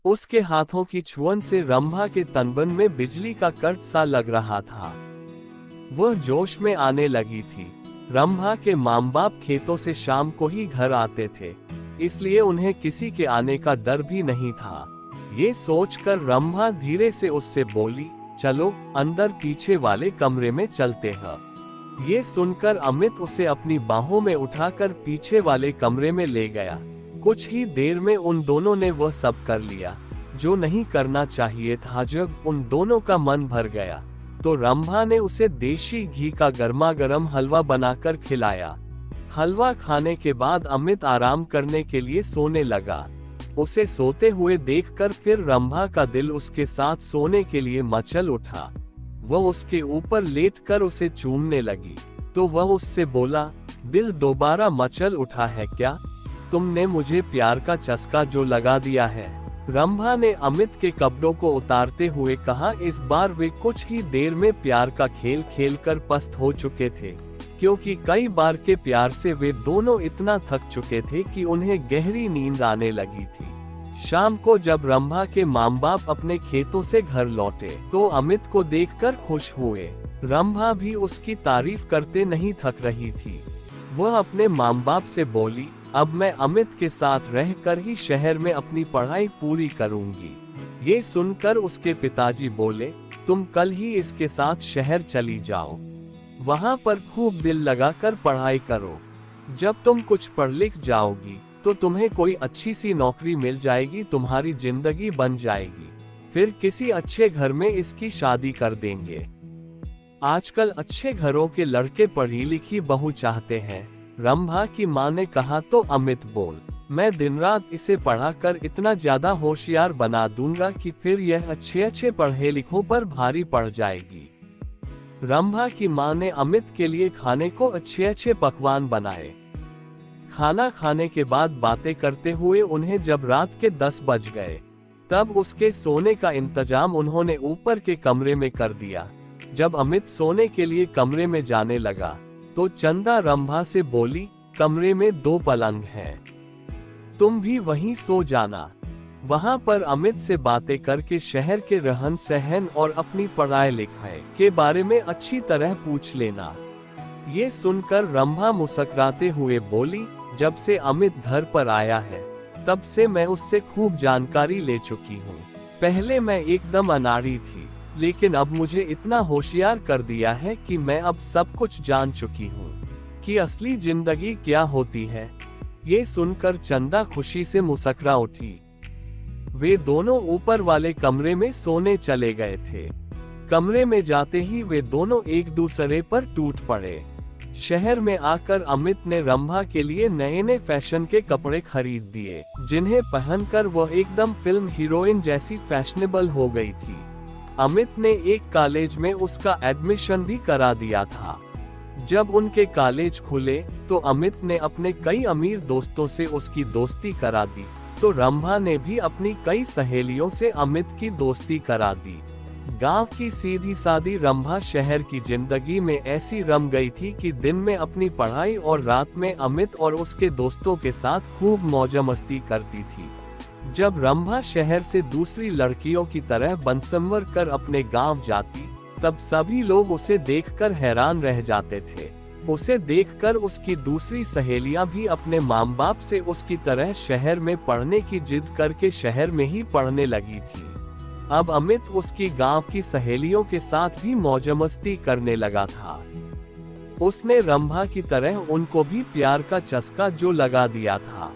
उसके हाथों की छुअन से रंभा के तनबन में बिजली का कट सा लग रहा था। वह जोश में आने लगी थी। रंभा के माँ बाप खेतों से शाम को ही घर आते थे, इसलिए उन्हें किसी के आने का डर भी नहीं था। ये सोचकर रंभा धीरे से उससे बोली, चलो अंदर पीछे वाले कमरे में चलते हैं। ये सुनकर अमित उसे अपनी बाहों में उठाकर पीछे वाले कमरे में ले गया। कुछ ही देर में उन दोनों ने वह सब कर लिया जो नहीं करना चाहिए था। जब उन दोनों का मन भर गया तो रंभा ने उसे देशी घी का गर्मा गर्म हलवा बनाकर खिलाया। हलवा खाने के बाद अमित आराम करने के लिए सोने लगा। उसे सोते हुए देखकर फिर रंभा का दिल उसके साथ सोने के लिए मचल उठा। वह उसके ऊपर लेटकर उसे चूमने लगी तो वह उससे बोला, दिल दोबारा मचल उठा है क्या? तुमने मुझे प्यार का चस्का जो लगा दिया है। रंभा ने अमित के कपड़ों को उतारते हुए कहा। इस बार वे कुछ ही देर में प्यार का खेल खेलकर पस्त हो चुके थे, क्योंकि कई बार के प्यार से वे दोनों इतना थक चुके थे कि उन्हें गहरी नींद आने लगी थी। शाम को जब रंभा के माँ बाप अपने खेतों से घर लौटे तो अमित को देखकर खुश हुए। रंभा भी उसकी तारीफ करते नहीं थक रही थी। वह अपने माँ बाप से बोली, अब मैं अमित के साथ रहकर ही शहर में अपनी पढ़ाई पूरी करूंगी। ये सुनकर उसके पिताजी बोले, तुम कल ही इसके साथ शहर चली जाओ, वहां पर खूब दिल लगाकर पढ़ाई करो। जब तुम कुछ पढ़ लिख जाओगी तो तुम्हें कोई अच्छी सी नौकरी मिल जाएगी, तुम्हारी जिंदगी बन जाएगी, फिर किसी अच्छे घर में इसकी शादी कर देंगे। आजकल अच्छे घरों के लड़के पढ़ी लिखी बहू चाहते हैं। रंभा की माँ ने कहा तो अमित बोल, मैं दिन रात इसे पढ़ाकर इतना ज्यादा होशियार बना दूंगा कि फिर यह अच्छे अच्छे पढ़े लिखों पर भारी पड़ जाएगी। रंभा की माँ ने अमित के लिए खाने को अच्छे अच्छे पकवान बनाए। खाना खाने के बाद बातें करते हुए उन्हें जब रात के 10 बज गए तब उसके सोने का इंतजाम उन्होंने ऊपर के कमरे में कर दिया। जब अमित सोने के लिए कमरे में जाने लगा तो चंदा रंभा से बोली, कमरे में 2 पलंग हैं, तुम भी वहीं सो जाना। वहां पर अमित से बातें करके शहर के रहन सहन और अपनी पढ़ाई लिखाई के बारे में अच्छी तरह पूछ लेना। ये सुनकर रंभा मुस्कुराते हुए बोली, जब से अमित घर पर आया है तब से मैं उससे खूब जानकारी ले चुकी हूँ। पहले मैं एकदम अनाड़ी थी, लेकिन अब मुझे इतना होशियार कर दिया है कि मैं अब सब कुछ जान चुकी हूँ कि असली जिंदगी क्या होती है। ये सुनकर चंदा खुशी से मुस्कुरा उठी। वे दोनों ऊपर वाले कमरे में सोने चले गए थे। कमरे में जाते ही वे दोनों एक दूसरे पर टूट पड़े। शहर में आकर अमित ने रंभा के लिए नए नए फैशन के कपड़े खरीद दिए, जिन्हें पहनकर वह एकदम फिल्म हीरोइन जैसी फैशनेबल हो गई थी। अमित ने एक कॉलेज में उसका एडमिशन भी करा दिया था। जब उनके कॉलेज खुले तो अमित ने अपने कई अमीर दोस्तों से उसकी दोस्ती करा दी, तो रंभा ने भी अपनी कई सहेलियों से अमित की दोस्ती करा दी। गांव की सीधी सादी रंभा शहर की जिंदगी में ऐसी रम गई थी कि दिन में अपनी पढ़ाई और रात में अमित और उसके दोस्तों के साथ खूब मौज मस्ती करती थी। जब रंभा शहर से दूसरी लड़कियों की तरह बनसंवर कर अपने गांव जाती तब सभी लोग उसे देखकर हैरान रह जाते थे। उसे देखकर उसकी दूसरी सहेलियां भी अपने माँ बाप से उसकी तरह शहर में पढ़ने की जिद करके शहर में ही पढ़ने लगी थी। अब अमित उसकी गांव की सहेलियों के साथ भी मौज मस्ती करने लगा था। उसने रंभा की तरह उनको भी प्यार का चस्का जो लगा दिया था।